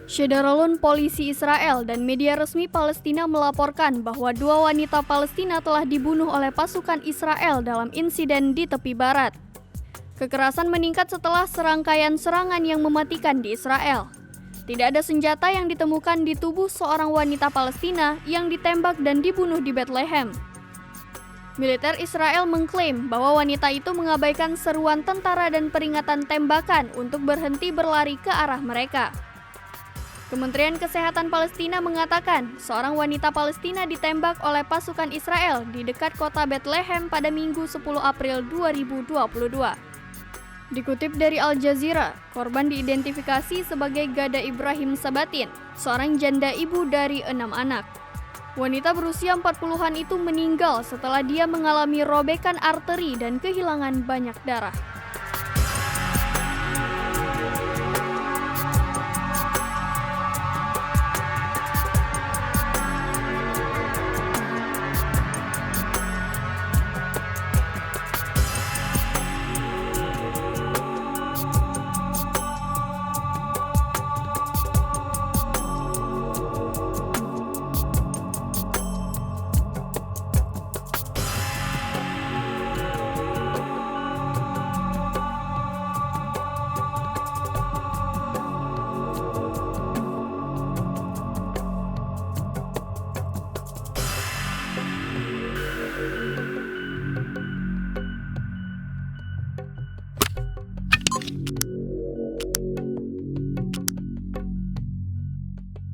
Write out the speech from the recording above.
Syederalun polisi Israel dan media resmi Palestina melaporkan bahwa 2 wanita Palestina telah dibunuh oleh pasukan Israel dalam insiden di tepi barat. Kekerasan meningkat setelah serangkaian serangan yang mematikan di Israel. Tidak ada senjata yang ditemukan di tubuh seorang wanita Palestina yang ditembak dan dibunuh di Bethlehem. Militer Israel mengklaim bahwa wanita itu mengabaikan seruan tentara dan peringatan tembakan untuk berhenti berlari ke arah mereka. Kementerian Kesehatan Palestina mengatakan seorang wanita Palestina ditembak oleh pasukan Israel di dekat kota Bethlehem pada Minggu 10 April 2022. Dikutip dari Al Jazeera, korban diidentifikasi sebagai Gada Ibrahim Sabatin, seorang janda ibu dari 6 anak. Wanita berusia 40-an itu meninggal setelah dia mengalami robekan arteri dan kehilangan banyak darah.